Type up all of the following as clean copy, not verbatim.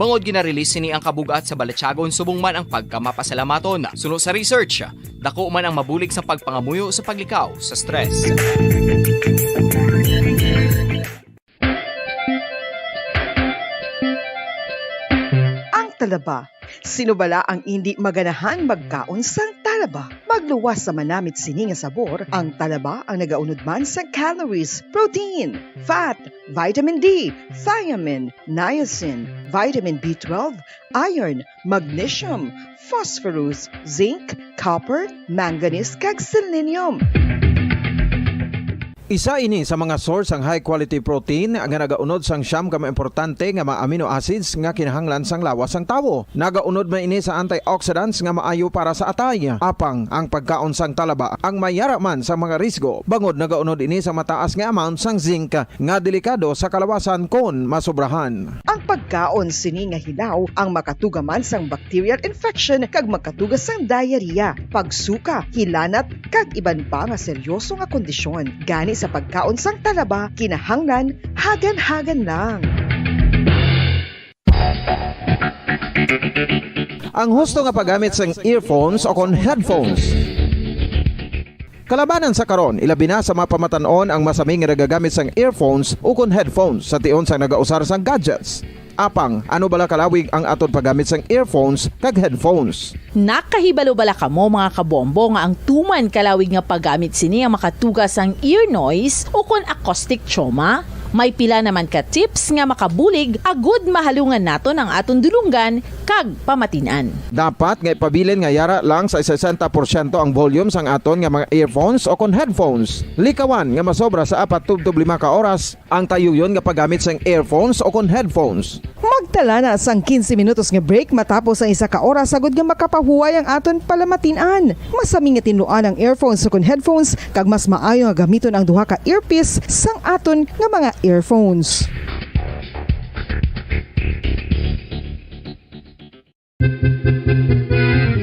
Bangod gina-release sini ang kabugat sa Balachagon subong man ang pagkamapasalamaton. Suno sa research, dako man ang mabulig sa pagpangamuyo sa paglikaw sa stress. Talaba. Sino bala ang hindi maganahan magkaon sang talaba? Magluwas sa manamit sini nga sabor, ang talaba ang nagaunod man sa calories, protein, fat, vitamin D, thiamine, niacin, vitamin B12, iron, magnesium, phosphorus, zinc, copper, manganese kag selenium. Isa ini sa mga source ang high quality protein nga nagaunod sang siyam ka importante nga mga amino acids nga kinahanglan sang lawas sang tawo. Nagaunod man ini sa antioxidants nga maayo para sa atay. Apang ang pagkaon sang talaba ang mayara man sa mga risgo. Bangod nagaunod ini sa mataas nga amount sang zinc nga delikado sa kalawasan kon masobrahan. Ang pagkaon sini nga hilaw ang makatugaman sang bacterial infection kag makatugas sang diarrhea, pagsuka, hilanat kag iban pa nga seryoso nga kondisyon. Gani sa pagkaon sang talaba, kinahanglan hagan-hagan lang. Ang husto nga paggamit sang earphones o kon headphones. Kalabanan sa karon, ilabi na sa mapamatanon ang masaming nga nagagamit sang earphones o kon headphones sa tion sang nagausar sang gadgets. Apang, ano bala kalawig ang aton paggamit sang earphones kag headphones? Nakahibalo bala kamo mga kabombo nga ang tuman kalawig nga paggamit sini ang makatugas ang ear noise o kon acoustic trauma? May pila naman ka tips nga makabulig agud mahalungan naton ang aton dulunggan kag pamatinan. Dapat nga ipabilin nga yara lang sa 60% ang volume sang aton nga mga earphones o kon headphones. Likawan nga masobra sa 4 to 5 ka oras ang tayuyon nga paggamit sang earphones o kon headphones. Magtala na sang 15 minutos nga break matapos ang 1 ka oras sagud nga makapahuway ang aton palamatinan. Masami nga tinluan ang earphones o kon headphones kag mas maayo nga gamiton ang duha ka earpiece sang aton nga mga earphones.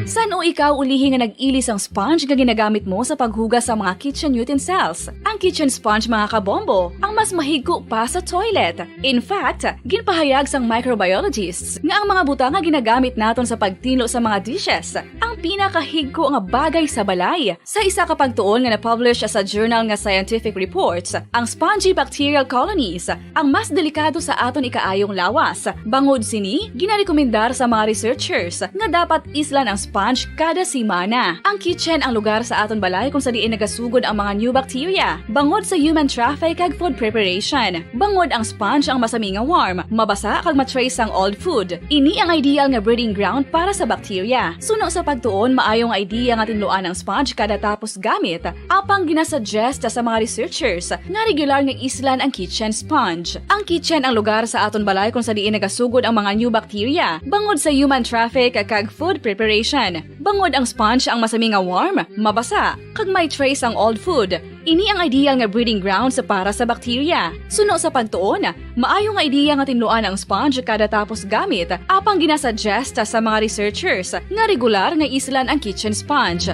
San o ikaw ulihin nga nag-ilis ang sponge nga ginagamit mo sa paghugas sa mga kitchen utensils? Ang kitchen sponge mga kabombo, ang mas mahigko pa sa toilet. In fact, ginpahayag sang microbiologists nga ang mga butang nga ginagamit naton sa pagtinlo sa mga dishes ang pinakahigko nga bagay sa balay. Sa isa ka pagtuon nga na-publish sa journal nga Scientific Reports, ang spongy bacterial colonies ang mas delikado sa aton ikaayong lawas. Bangod sini, ginarekomendar sa mga researchers nga dapat islan ang sponge kada simana. Ang kitchen ang lugar sa aton balay kung sa diin nagasugod ang mga new bacteria. Bangod sa human traffic kag food preparation. Bangod ang sponge ang masami nga warm, mabasa kag matrace ang old food. Ini ang ideal nga breeding ground para sa bacteria. Suno sa pagtuon, maayong idea nga tinluan ang sponge kada tapos gamit. Apang ginasuggest sa mga researchers nga regular nga islan ang kitchen sponge. Ang kitchen ang lugar sa aton balay kung sa diin nagasugod ang mga new bacteria. Bangod sa human traffic kag food preparation. Bangod ang sponge ang masami nga warm, mabasa, kag may trace ang old food. Ini ang ideal nga breeding ground sa para sa bacteria. Suno sa pagtuon, maayo nga idea nga tinluan ang sponge kada tapos gamit, apang ginasuggest sa mga researchers nga regular nga islan ang kitchen sponge.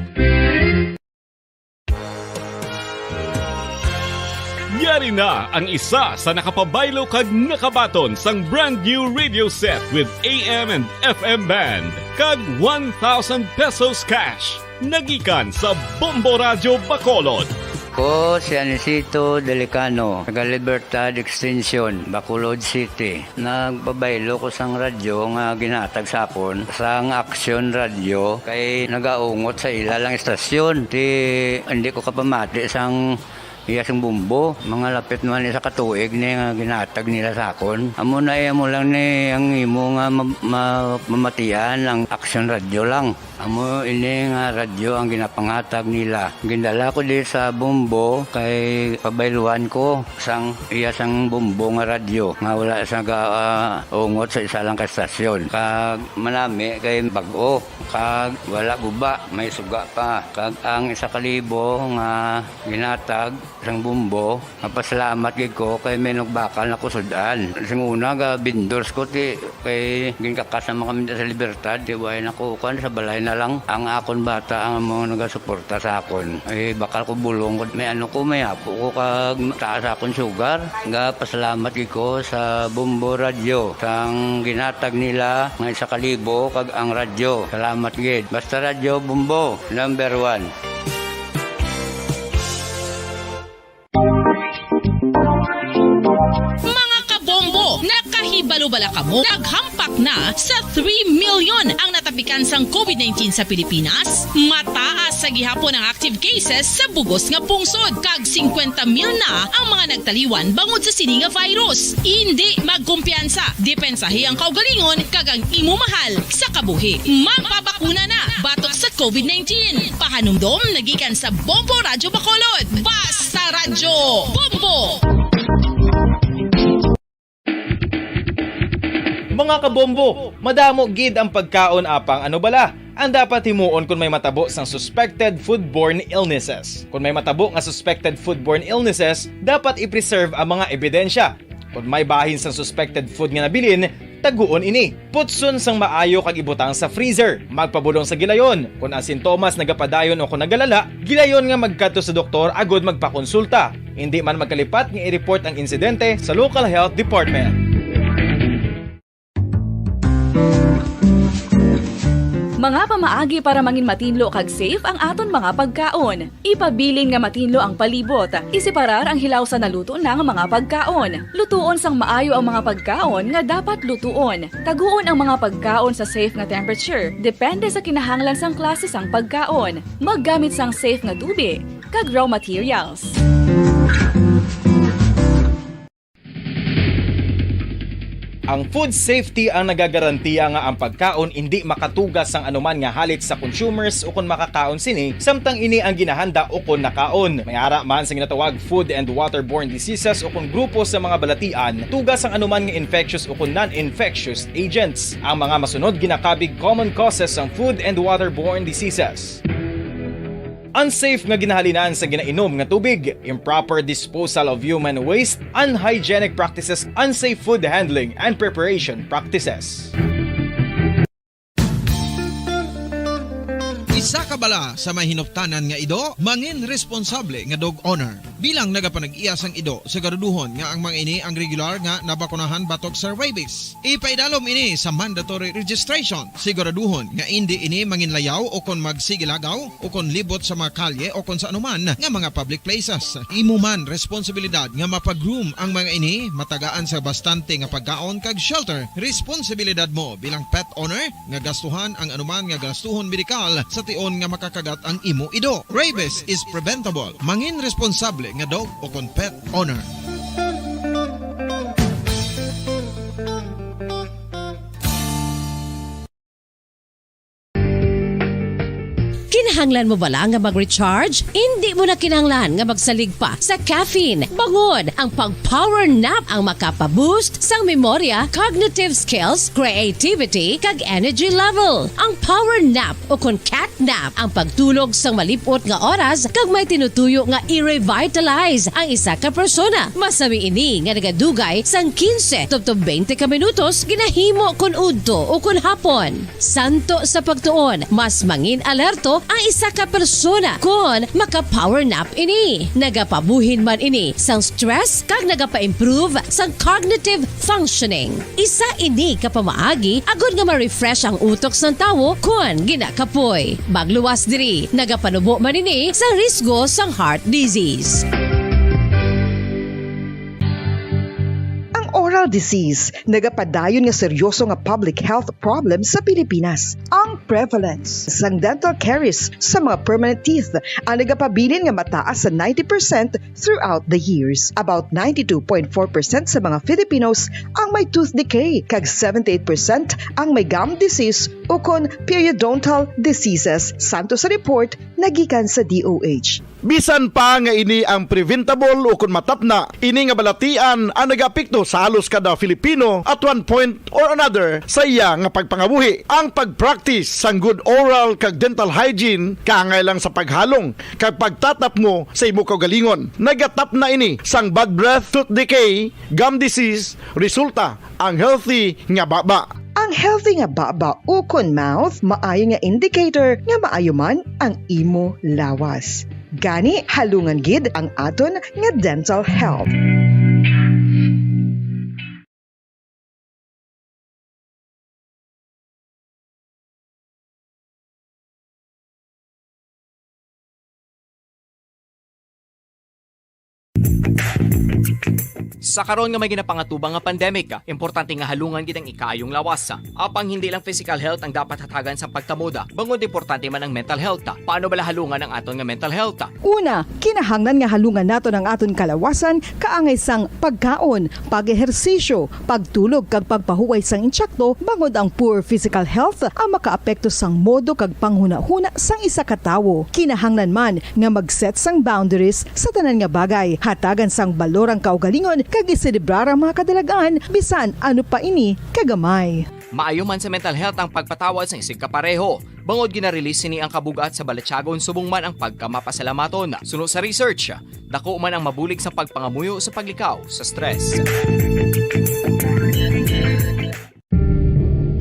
Yari na ang isa sa nakapabaylo kag nakabaton sang brand new radio set with AM and FM band kag 1,000 pesos cash. Nagikan sa Bombo Radio Bacolod. Ko si Anisito Delicano, taga Libertad Extension, Bacolod City. Nagbabaylo ko sang radyo nga ginatag sapon sang Action Radio kay nagaungot sa ilalang estasyon. Hindi ko kapamati sang iyasang bumbo, mga lapit naman sa katuig ni nga ginatag nila sa akon. Amo na mo lang ni ang imo nga mamatian ang Action Radio lang. Amo ini nga radyo ang ginapangatag nila. Gindala ko di sa bumbo kay pabayluan ko sang iyasang bumbo nga radyo nga wala sa ungot sa isa lang ka estasyon. Kag manami kay bag-o, kag wala guba, may suga pa. Kag ang 1,000 nga ginatag sang bumbo. Napasalamat gid ko kay may nagbakal na kusudan. Sing una ga vendors ko ti kay ginkakasama kami sa Libertad. Di way nakukan sa balay na lang ang akon bata ang mga nagasuporta sa akon. Ay bakal ko bulong may ano ko may apo ko kag taas akon sugar. Nga pasalamat gid ko sa Bumbo Radio sang ginatag nila nga 1,000 kag ang radyo. Salamat gid. Basta Radio Bumbo #1. Mga kabombo, nakahibalo-bala ka mo? Naghampak na sa 3 million ang natapikan sang COVID-19 sa Pilipinas. Mataas sa gihapon ang active cases sa bugos nga pungsod. Kag 50 mil na ang mga nagtaliwan bangod sa sini nga virus. Hindi magkumpiyansa. Depensahi ang kaugalingon kag ang imo mahal sa kabuhi. Magpabakuna na batok sa COVID-19. Pahanumdom nagikan sa Bombo Radyo Bacolod. Basta Radyo Bombo! Mga kabombo, madamo gid ang pagkaon apang ano bala. Ang dapat himuon kung may matabo sang suspected foodborne illnesses. Kung may matabo nga suspected foodborne illnesses, dapat i-preserve ang mga ebidensya. Kung may bahin sang suspected food nga nabilin, taguon ini. Putson sang maayo kag ibutang sa freezer. Magpabulong sa gilayon. Kung ang sintomas nagapadayon o kung nagalala, gilayon nga magkadto sa doktor agud magpakonsulta. Hindi man magkalipat nga i-report ang insidente sa local health department. Mga pamaagi para mangin matinlo kag safe ang aton mga pagkaon. Ipabilin nga matinlo ang palibot. Isiparar ang hilaw sa naluto ng mga pagkaon. Lutuon sang maayo ang mga pagkaon nga dapat lutuon. Taguon ang mga pagkaon sa safe nga temperature. Depende sa kinahanglan sang klase sang pagkaon. Maggamit sang safe nga tubig kag raw materials. Ang food safety ang nagagarantiya nga ang pagkaon hindi makatugas sang anuman nga halit sa consumers o kung makakaon sini, samtang ini ang ginahanda o kung nakaon. May ara man sa ginatawag food and waterborne diseases o kung grupo sa mga balatian, tugas ang anuman nga infectious o kung non-infectious agents. Ang mga masunod ginakabig common causes ng food and waterborne diseases. Unsafe nga ginahalinan sa ginainom nga tubig, improper disposal of human waste, unhygienic practices, unsafe food handling and preparation practices. Isa ka bala sa may hinuptanan nga ido, mangin responsable nga dog owner. Bilang nagapanag-iyas ang ido, siguraduhon nga ang mga ini ang regular nga nabakunahan batok sa rabies. Ipaidalom ini sa mandatory registration. Siguraduhon nga hindi ini manginlayaw o kon magsigilagaw o kon libot sa mga kalye o kon sa anuman nga mga public places. Imo man responsibilidad nga mapag-groom ang mga ini, matagaan sa bastante nga pagkaon kag shelter. Responsibilidad mo bilang pet owner nga gastuhan ang anuman nga gastuhon medikal sa tion nga makakagat ang imo ido. Rabies is preventable. Mangin responsable nga dog o kon pet owner. Kinahanglan mo bala nga mag-recharge? Hindi mo na kinahanglan nga magsalig pa sa caffeine. Bangod ang pag-power nap ang makapaboost sang memorya, cognitive skills, creativity, kag energy level. Ang power nap o kon cat nap ang pagtulog sang malipot nga oras kag may tinutuyo nga i-revitalize ang isa ka persona. Masami ini nga nagadugay sang 15 to 20 ka minutos ginahimo kun udto o kun hapon. Santo sa pagtuon, mas mangin alerto ang isa ka persona kung maka-power nap ini. Nagapabuhin man ini sang stress kag nagapa-improve sang cognitive functioning. Isa ini kapamaagi agud nga ma-refresh ang utok sang tawo kung ginakapoy. Magluwas diri, nagapanubo man ini sa risgo sang heart disease. Oral disease, nagapadayon nga seryoso nga public health problem sa Pilipinas. Ang prevalence sang dental caries sa mga permanent teeth ang nagapabilin nga mataas sa 90% throughout the years. About 92.4% sa mga Filipinos ang may tooth decay, kag 78% ang may gum disease o kon periodontal diseases, santo sa report nagikan sa DOH. Bisan pa nga ini ang preventable o kung matapna, ini nga balatian ang nagapekto sa halos kada Filipino at one point or another sa iya nga pagpangabuhi. Ang pag-practice sang good oral kag dental hygiene kaangay lang sa paghalong kag pagtatap mo sa imo kaugalingon. Nagatap na ini sang bad breath, tooth decay, gum disease, resulta ang healthy nga baba. Ang healthy nga baba ukon mouth maayo nga indicator nga maayo man ang imo lawas. Gani halungan gid ang aton nga dental health. Sa karon nga may ginapangatubang nga pandemic, importante nga halungan gid ang ikaayong lawas. Apang hindi lang physical health ang dapat hatagan sa pagtamuda, bangod importante man ang mental health. Paano bala halungan ang aton nga mental health? Una, kinahanglan nga halungan nato ang aton kalawasan kaangay sang pagkaon, pag-ehersisyo, pagtulog kag pagpahuway sang insyakto bangod ang poor physical health ang makaapekto sang modo kag panghuna-huna sang isa ka tawo. Kinahanglan man nga mag-set sang boundaries sa tanan nga bagay, hatagan sang balorang kaugalingon kag iselebrar ang mga kadalagaan bisan ano pa ini kagamay. Maayo man sa mental health ang pagpatawad sa isig kapareho. Bangod ginarelease ni ang kabugat sa Balatyagon subong man ang pagkamapasalamaton. Suno sa research, dako man ang mabulig sa pagpangamuyo sa paglikaw sa stress.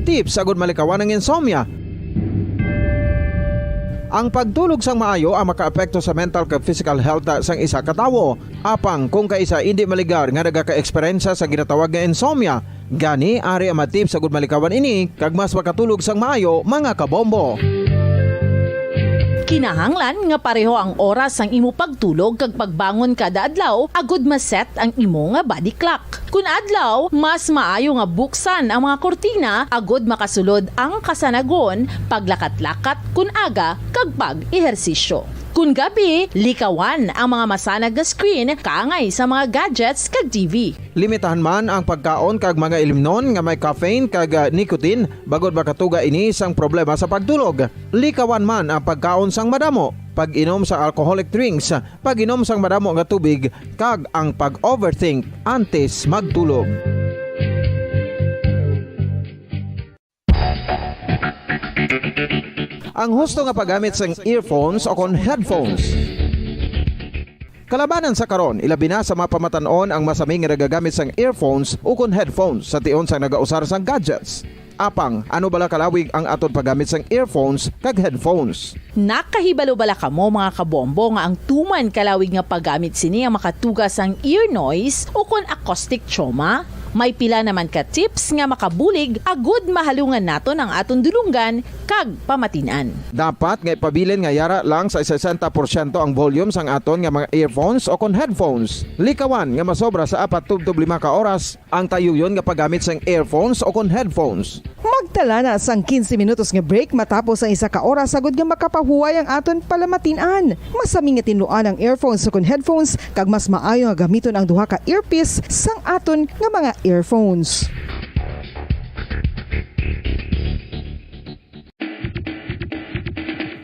Tips sagud malikawan ng insomnia. Ang pagtulog sang maayo ang makaapekto sa mental kag physical health sang isa ka tawo. Apang kung kaisa hindi maligar nga nagaka-eksperyensya sa ginatawag nga insomnia, gani ari ang matip sagud malikawan ini kag mas makatulog sang maayo mga kabombo. Kinahanglan nga pareho ang oras sang imo pagtulog kag pagbangon kada adlaw agud maset ang imo nga body clock. Kun adlaw, mas maayo nga buksan ang mga kortina agud makasulod ang kasanagon, paglakat-lakat kun aga kag pag-ehersisyo. Kun gabi, likawan ang mga masanag nga screen kaangay sa mga gadgets kag TV. Limitahan man ang pagkaon kag mga ilimnon nga may caffeine kag nicotine bagod makatuga ini sang problema sa pagtulog. Likawan man ang pagkaon sang madamo, pag-inom sa alcoholic drinks, pag-inom sang madamo nga tubig kag ang pag-overthink antes magtulog. Ang husto nga paggamit sang earphones o kon headphones. Kalabanan sa karon, ilabi na sa mapamatanon ang masami nga nagagamit sang earphones o kon headphones sa tion sang nagausar sang gadgets. Apang, ano bala kalawig ang aton paggamit sang earphones kag headphones? Nakahibalo bala kamo mga kabombo nga ang tuman kalawig nga paggamit sini ang makatugas ang ear noise o kon acoustic trauma? May pila naman ka tips nga makabulig agud mahalungan naton ang aton dulunggan kag pamatinan. Dapat nga ipabilin nga yara lang sa 60% ang volume sang aton nga mga earphones o kon headphones. Likawan nga masobra sa 4 to 5 ka oras ang tayuyon nga paggamit sang earphones o kon headphones. Magtala na sang 15 minutos nga break matapos ang isa ka oras agud nga makapahuway ang aton palamatinan. Masami nga tinluan ang earphones o kon headphones kag mas maayo nga gamiton ang duha ka earpiece sang aton nga mga earphones.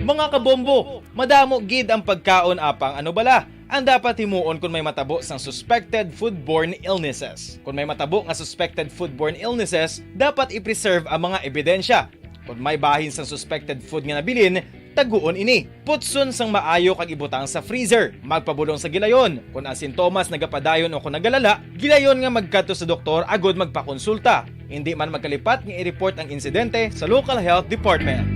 Mga kabombo, madamo gid ang pagkaon apang ano bala? Ang dapat himuon kung may matabo sang suspected foodborne illnesses. Kung may matabo nga suspected foodborne illnesses, dapat i-preserve ang mga ebidensya. Kung may bahin sang suspected food nga nabilin, taguon ini. Putson sang maayo kag ibutang sa freezer. Magpabulong sa gilayon. Kung ang sintomas nagapadayon o kung nagalala, gilayon nga magkadto sa doktor agud magpakonsulta. Hindi man magkalipat nga i-report ang insidente sa local health department.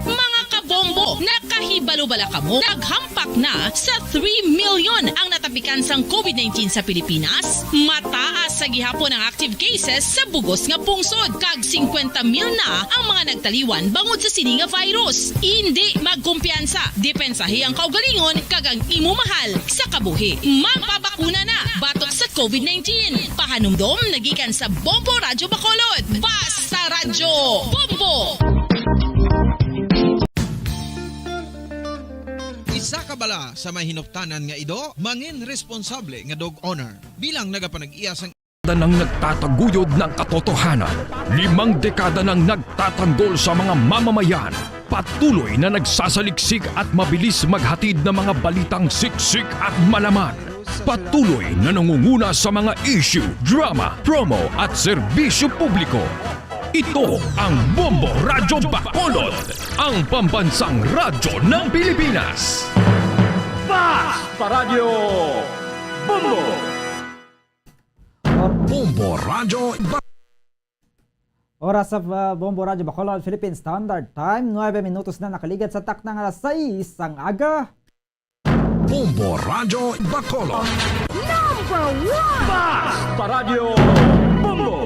Mga kabombo, nakahibalo bala kamo? Naghampak na sa 3 million ang natapikan sang COVID-19 sa Pilipinas. Mataas sa gihapon ang active cases sa bugos nga pungsod. Kag 50 mil na ang mga nagtaliwan bangod sa sini nga virus. Hindi magkumpiyansa. Depensahi ang kaugalingon kag ang imo mahal sa kabuhi. Magpabakuna na batok sa COVID-19. Pahanumdom nagikan sa Bombo Radyo Bacolod. Basta Radyo Bombo! Isa ka bala sa may hinuptanan nga ido, mangin responsable nga dog owner. Bilang nagapanag-iya sang nang nagtataguyod ng katotohanan, 5 dekada nang nagtatanggol sa mga mamamayan Patuloy na nagsasaliksik at mabilis maghatid ng mga balitang siksik at malaman. Patuloy na nangunguna sa mga issue, drama, promo at serbisyo publiko. Ito ang Bombo Radyo Bacolod, ang pambansang radyo ng Pilipinas. Radyo Bombo! Bombo Radyo Oras sa Bombo Radyo Bacolod, Philippine Standard Time, 9 minutos na nakaligat sa tak ng alas 6 ang aga. Bombo Radyo Bacolod. Number 1! Radyo Bombo!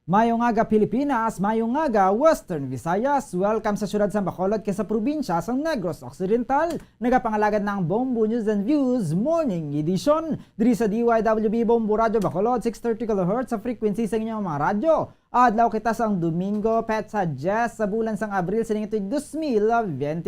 Mayong aga Pilipinas, mayong aga Western Visayas. Welcome sa syudad sa Bacolod kay sa probinsya sa Negros Occidental. Nagapangalagan ng Bombo News and Views Morning Edition. Diri sa DYWB Bombo Radyo Bacolod, 630 kHz sa frequency sa inyong mga radyo. Adlaw kita sang Domingo, petsa 10 sa bulan sang Abril sa ito 2022.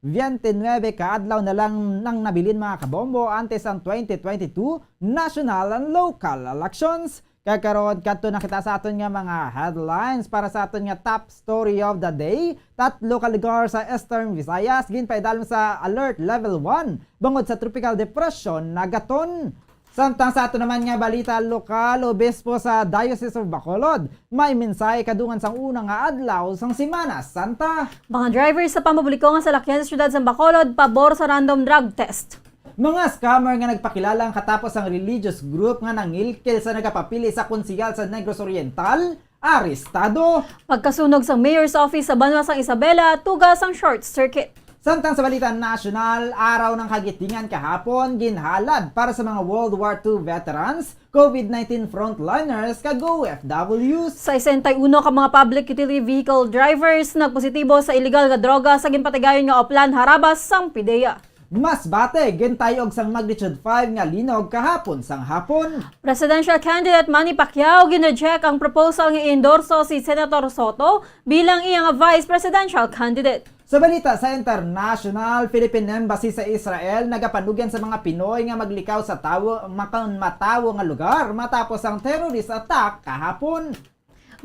29 kaadlaw na lang nang nabilin mga kabombo antes ang 2022 national and local elections. Kakaroon kadto na kita sa aton nga mga headlines para sa aton nga top story of the day. Tatlo ka lugar sa Eastern Visayas ginpaidalom sa alert level 1 bangod sa tropical depression nagaton. Samtang sa ato naman nga balita lokal, obispo sa Diocese of Bacolod may mensahe kadungan sang unang nga adlaw sang Semana Santa. Mga drivers sa pampubliko nga salakyan sa syudad sa Bacolod pabor sa random drug test. Mga scammer nga nagpakilalang katapos ang religious group nga nangilkil sa nagapapili sa konsihal sa Negros Oriental, arestado. Pagkasunog sa mayor's office sa Banwa sang Isabela, tugas ang short circuit. Samtang sa balita national, araw ng kagitingan kahapon, ginhalad para sa mga World War II veterans, COVID-19 frontliners, kag OFWs. Sa 61 ka mga public utility vehicle drivers nagpositibo sa illegal nga droga sa ginpatigayon nga Oplan Harabas sang PIDEA. Mas bate, gintayog sang magnitude 5 nga linog kahapon sang hapon. Presidential candidate Manny Pacquiao ginreject ang proposal nga endorso si Senator Soto bilang iyang vice presidential candidate. Sa balita sa international, Philippine Embassy sa Israel nagapanugyan sa mga Pinoy nga maglikaw sa matawo nga lugar matapos ang terrorist attack kahapon.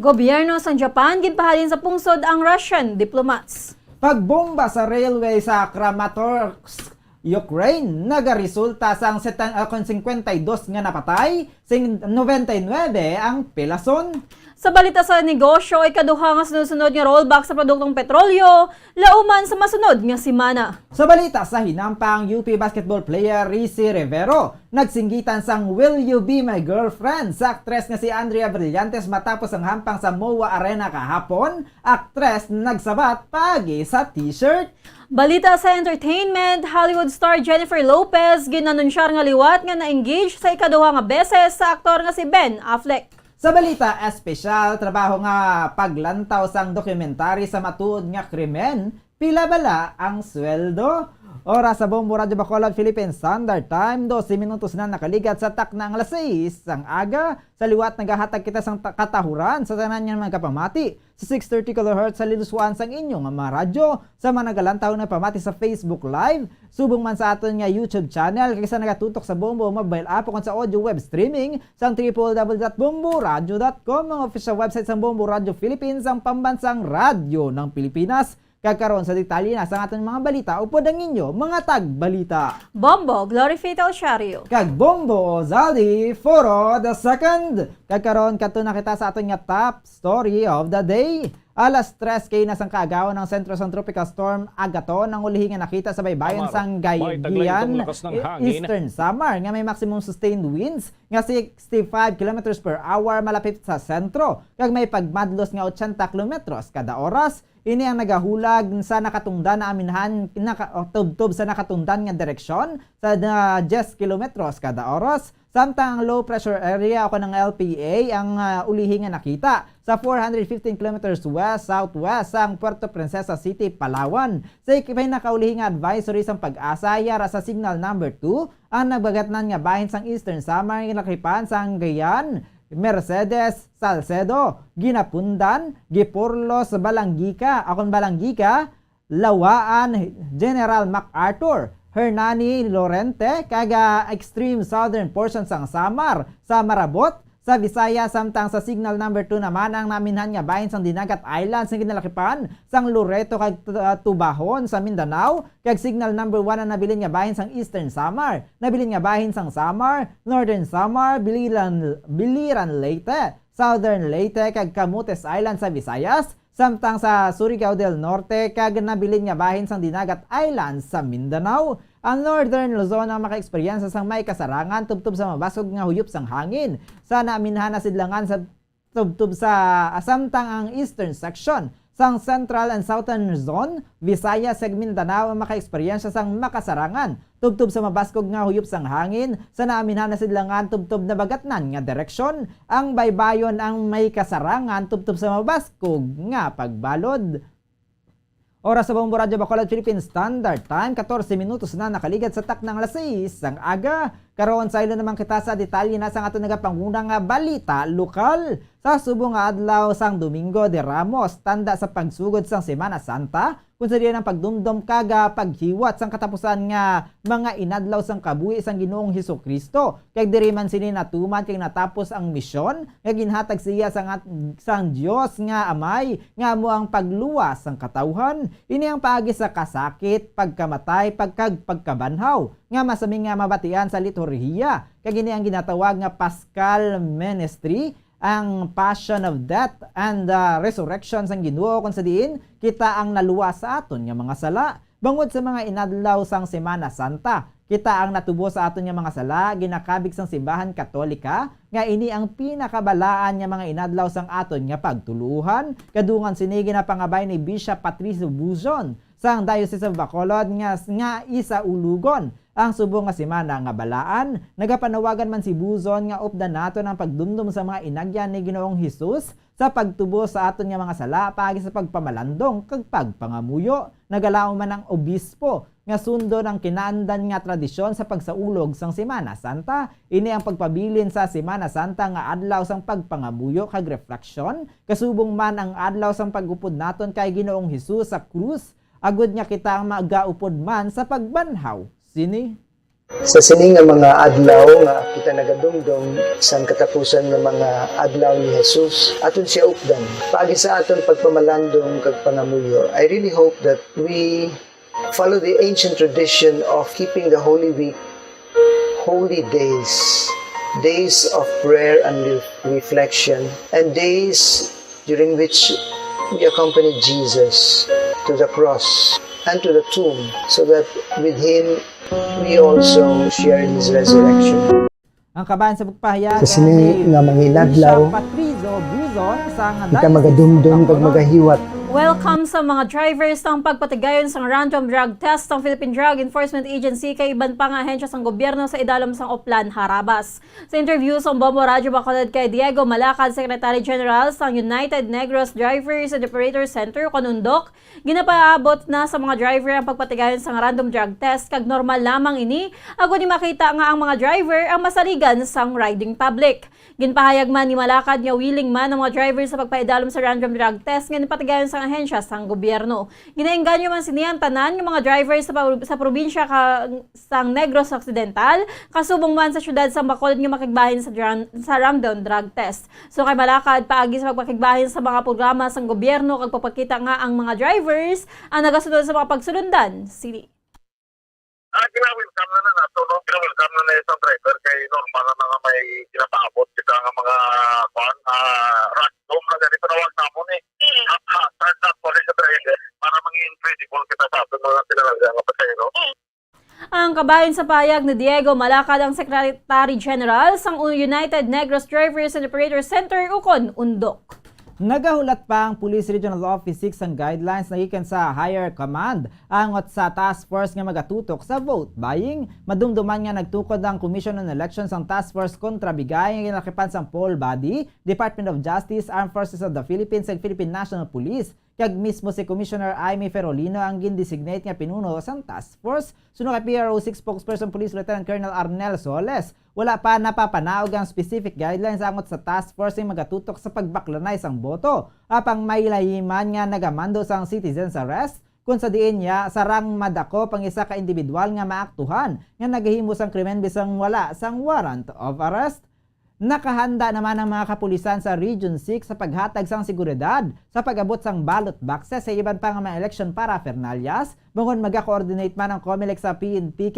Gobyerno sa Japan ginpahalin sa pungsod ang Russian diplomats. Pagbomba sa railway sa Kramatorsk, Ukraine, nagaresulta sang 52 nga napatay, sing 99 ang pilason. Sa balita sa negosyo, ikaduha nga sunod-sunod nga rollback sa produktong petrolyo, lauman sa masunod nga semana. Sa balita sa hinampang UP basketball player Rizzy Rivero, nagsinggitan sang Will You Be My Girlfriend sa aktres nga si Andrea Brillantes matapos ang hampang sa MOA Arena kahapon. Aktres nagsabat pagi sa t-shirt. Balita sa entertainment, Hollywood star Jennifer Lopez ginanunsyar nga liwat nga na-engage sa ikaduha nga beses sa aktor nga si Ben Affleck. Sa balita espesyal, trabaho nga paglantaw sang dokumentary sa matuod nga krimen, pila bala ang sweldo. Oras sa Bombo Radyo Bacolod, Philippine Standard Time, 12 minutos na nakaligat sa tak ng alas 6 ang aga. Sa liwat nagahatag kita sang katahuran sa tanan niyan mga kapamati. Sa 630 kHz sa liluswan sang inyong mga radyo. Sa mga nagalantaw na pamati sa Facebook Live. Subong man sa aton nga YouTube channel kaysa nagatutok sa Bombo mobile app o sa audio web streaming sang www.bomboradio.com, ang official website sang Bombo Radio Philippines, ang pambansang radyo ng Pilipinas. Kakaroon sa detalye na sa ating mga balita upod ang inyo mga tagbalita. Bombo Glory Fatal Shario. Kag Bombo Zaldi Foro the Second. Kakaroon kato na kita sa ating top story of the day. Alas 3 kay na sang kaagawan ng sentro sang tropical storm Agaton ang ulihi nga nakita sa baybayon sang Gaygian, Eastern Samar nga may maximum sustained winds nga 65 km per hour malapit sa sentro kag may pagmadlos nga 80 km kada oras. Ini ang nagahulag sa nakatungdan na aminhan tubtob sa nakatungdan nga direksyon sa 10 km kada oras. Samtang low pressure area o ng LPA ang ulihi nga nakita sa 415 km west-southwest sang Puerto Princesa City, Palawan. Sa ikipay nakaulihi nga advisory sang pag-asa yara sa signal number 2 ang nagbagatnan nga bahin sang Eastern Samar nga nakripan sang Gayan, Mercedes, Salcedo, Ginapundan, Gipurlos, Balanggica, Balanggica, Lawaan, General MacArthur, Hernani Lorente, kaga extreme southern portion sang Samar, sa Marabot, sa Visayas samtang sa signal number 2 naman ang naminhan nga bahin sang Dinagat Islands nga ginalakipan sang Loreto kag Tubahon sa Mindanao kag signal number 1 ang nabilin nga bahin sang Eastern Samar, nabilin nga bahin sang Samar, Northern Samar, Biliran Leyte, Southern Leyte kag Camotes Island sa Visayas samtang sa Surigao del Norte kag nabilin nga bahin sang Dinagat Islands sa Mindanao. Ang Northern Luzon ang maka-eksperyensa sang may kasarangan tubtub sa mabasog nga huyop sang hangin. Sana aminhan na sidlangan sa tubtub sa samtang ang Eastern section sang Central and Southern Zone, Visayas ug Mindanao ang maka-eksperyensa sang makasarangan tubtub sa mabasog nga huyop sang hangin. Sana aminhan na sidlangan tubtub na bagatnan nga direksyon. Ang baybayon ang may kasarangan tubtub sa mabasog nga pagbalod. Oras sa Bombo Radyo Bacolod Philippine Standard Time, 14 minutos na nakaligad sa tak ng alas 6 ang aga. Karon sa ilo naman kita sa detalye na sang ato nagapangunang nga balita lokal. Sa subong nga adlaw sang Domingo de Ramos, tanda sa pagsugod sang Semana Santa, kung sa diyan ang pagdumdum kaga paghiwat sang katapusan nga mga inadlaw sang kabuhi sang Ginoong Hesukristo. Kay diri man sini natuman kay natapos ang misyon nga ginhatag siya sang Dios nga Amay nga amo ang pagluwas sang katawhan. Ini ang paagi sa kasakit, pagkamatay, pagkabanhaw nga masami nga mabatian sa liturhiya. Kay gini ang ginatawag nga Paschal Ministry, ang Passion of Death and Resurrection sang Ginoo kung sa diin kita ang naluwas sa aton nga mga sala. Bangod sa mga inadlaw sang Semana Santa, kita ang natubo sa aton nga mga sala, ginakabig sang simbahan Katolika nga ini ang pinakabalaan nga mga inadlaw sang aton nga pagtuluhan. Kadungan sini ginapangabay ni Bishop Patricio Buzon sang Diocese of Bacolod nga isa ulugon ang subong nga semana nga balaan. Nagapanawagan man si Buzon nga updan nato ng pagdumdum sa mga inagyan ni Ginoong Hesus sa pagtubo sa aton nga mga sala pagi sa pagpamalandong kag pagpangamuyo. Nagalaom man ang obispo nga sundo ng kinaandan nga tradisyon sa pagsaulog sang Semana Santa. Ini ang pagpabilin sa Semana Santa nga adlaw sang pagpangamuyo kag refleksyon. Kasubong man ang adlaw sang pagupod naton kay Ginoong Hesus sa krus. Agud nga kita ang magaupod man sa pagbanhaw. Sini? Sa sini nga mga adlaw nga kita nagadumdum sang katapusan ng mga adlaw ni Jesus, aton siya updan. Paagi sa aton pagpamalandong kag pangamuyo, I really hope that we follow the ancient tradition of keeping the Holy Week, holy days, days of prayer and reflection, and days during which we accompany Jesus to the cross and to the tomb, so that with Him we also share His resurrection. Ang kabayan sa pagpahayagan Sa sini nga mga inadlaw, Bishop Patricio Buzon sa kita magadumdum kag magahiwat. Welcome sa mga drivers ng pagpatigayon sa random drug test ng Philippine Drug Enforcement Agency kay iban pang ahensya sang gobyerno sa idalom sang Oplan, Harabas. Sa interview sa Bombo Radyo Bacolod kay Diego Malacad, Secretary General sang United Negros Drivers and Operators Center, Konundok, ginapaabot na sa mga driver ang pagpatigayon sa random drug test kag normal lamang ini agud ni makita nga ang mga driver ang masaligan sang riding public. Ginpahayag man ni Malacad nga willing man ang mga driver sa pagpaidalom sa random drug test nga nipatigayon sa ahensya sang gobyerno. Ginaengganyo man siniyang tanan ng mga driver sa probinsya sang Negros Occidental, kasubong man sa syudad sang Bacolod nga makigbahin sa random drug test. So kay Malacad paagi sa pagpakigbahin sa mga programa sang gobyerno kag papakita nga ang mga drivers ang nagasunod sa mga pagsulundan. Sili. Ginawilkam na nato, no? Ginawilkam na isang driver kay normal na nga may ginapaabot kita nga mga random na ganito na wag namon eh. Start na po sa driver para mang-incredible kita sa ato mga tinalaga nga pasayro. Ang kabayan sa payag ni Diego Malacad ang Secretary General sang United Negros Drivers and Operators Center, Ukon, Undok. Nagahulat pa ang Police Regional Office 6 ang guidelines na ikan sa higher command angot sa task force nga magatutok sa vote buying. Madumduman nga nagtukod ang Commission on Elections ang task force kontra bigay nga ginakipan sang poll body, Department of Justice, Armed Forces of the Philippines ug Philippine National Police. Kag mismo si Commissioner Aimee Ferolino ang gin-designate nga pinuno sang task force. Suno kay PRO6 spokesperson Police Lieutenant Colonel Arnel Soles, wala pa napapanaog ang specific guidelines angot sa task force nga magatutok sa pagbaklanay sang boto. Apang may lahiman nga nagamando sang citizens arrest kung sa diin niya sarang madako pang isa ka individual nga maaktuhan nga nagahimo sang krimen bisang wala sang warrant of arrest. Nakahanda naman ang mga kapulisan sa Region 6 sa paghatag sang seguridad sa pag-abot sang ballot boxes sa iban pa nga mga election paraphernalias, bangon maga-coordinate man ang COMELEC sa PNP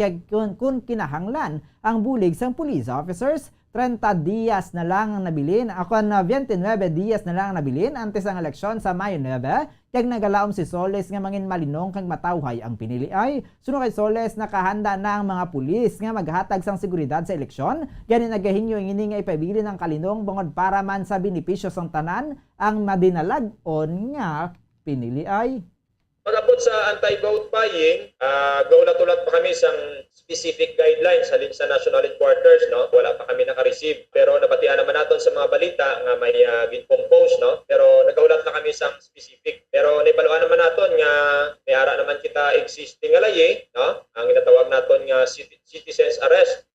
kung kinahanglan ang bulig sang police officers. 30 dias na lang ang nabilin, 29 dias na lang ang nabilin antes ang eleksyon sa Mayo 9, kag nagalaom si Soles nga mangin malinong kag matawhay ang pinili ay. Suno kay Soles nakahanda na ang mga pulis nga maghatag sang seguridad sa eleksyon, ganin nagahinyo ini nga ipabilin ang kalinong bangod para man sa benepisyo sang tanan ang madinalag-on nga pinili ay. Pag-abot sa anti-vote buying, gaula-tulat pa kami sa specific guidelines halin sa national headquarters, no? Wala pa kami naka-receive. Pero nabatian naman natin sa mga balita nga may gin-compose, no? Pero nagaulat na kami sa specific. Pero naibaluan naman natin nga may ara naman kita existing alay, no? Ang inatawag natin nga citizens arrest.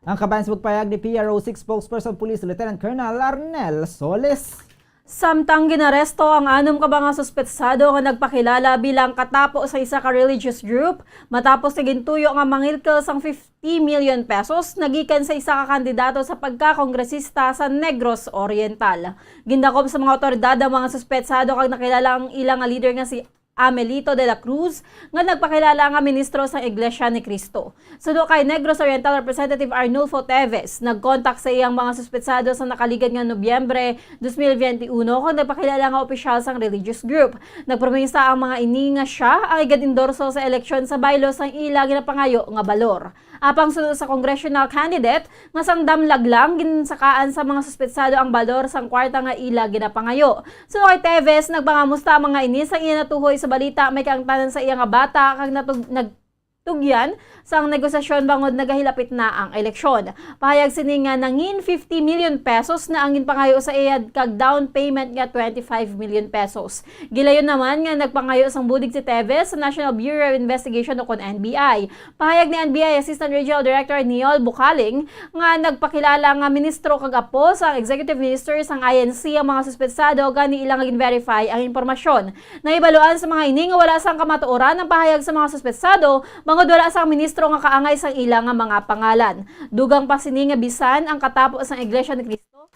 Ang kabayan sa pagpayag ni PRO6 spokesperson Police Lieutenant Colonel Arnel Soles. Samtang ginaresto ang 6 ka mga suspetsado nga nagpakilala bilang katapo sa isa ka religious group matapos nagintuyo nga mangilkel sang 50 million pesos nagikan sa isa ka kandidato sa pagkakongresista sa Negros Oriental. Gindakop sa mga otoridad ang mga suspetsado kag nakilala ang ilang nga leader nga si Amelito de la Cruz nga nagpakilala nga ministro sa Iglesia ni Cristo. Sudo kay Negros Oriental Representative Arnulfo Teves, nagkontak sa iyang mga suspetsado sa nakaligad nga Nobyembre 2021 kung nagpakilala nga opisyal sang religious group. Nagpromisa ang mga ini nga siya ang igadindorso sa eleksyon sa baylo sang ila ginapangayo nga balor. Apang sunod sa congressional candidate nga sang damlag lang ginsakaan sa mga suspetsado ang balor sang kwarta nga ila ginapangayo. So kay Teves nagpangamusta ang mga ini sang iya natuhoy sa balita may kaangtanan sa iya nga bata kag nagtugyan sang negosasyon bangod nagahilapit na ang eleksyon. Pahayag sini nga nangin 50 million pesos na ang ginpangayo sa iya kag down payment nga 25 million pesos. Gilayon naman nga nagpangayo sang budig si Teves sa National Bureau of Investigation o kon NBI. Pahayag ni NBI Assistant Regional Director Neol Bukaling nga nagpakilala nga ministro kag apo sang executive minister sang INC ang mga suspetsado gani ilang gin-verify ang impormasyon. Naibaluan sa mga ini nga wala sang kamatuoran ang pahayag sa mga suspetsado bangod wala sang ministro nga kaangay sang ilang nga mga pangalan. Dugang pa sini nga bisan ang katapos sang Iglesia ni Cristo.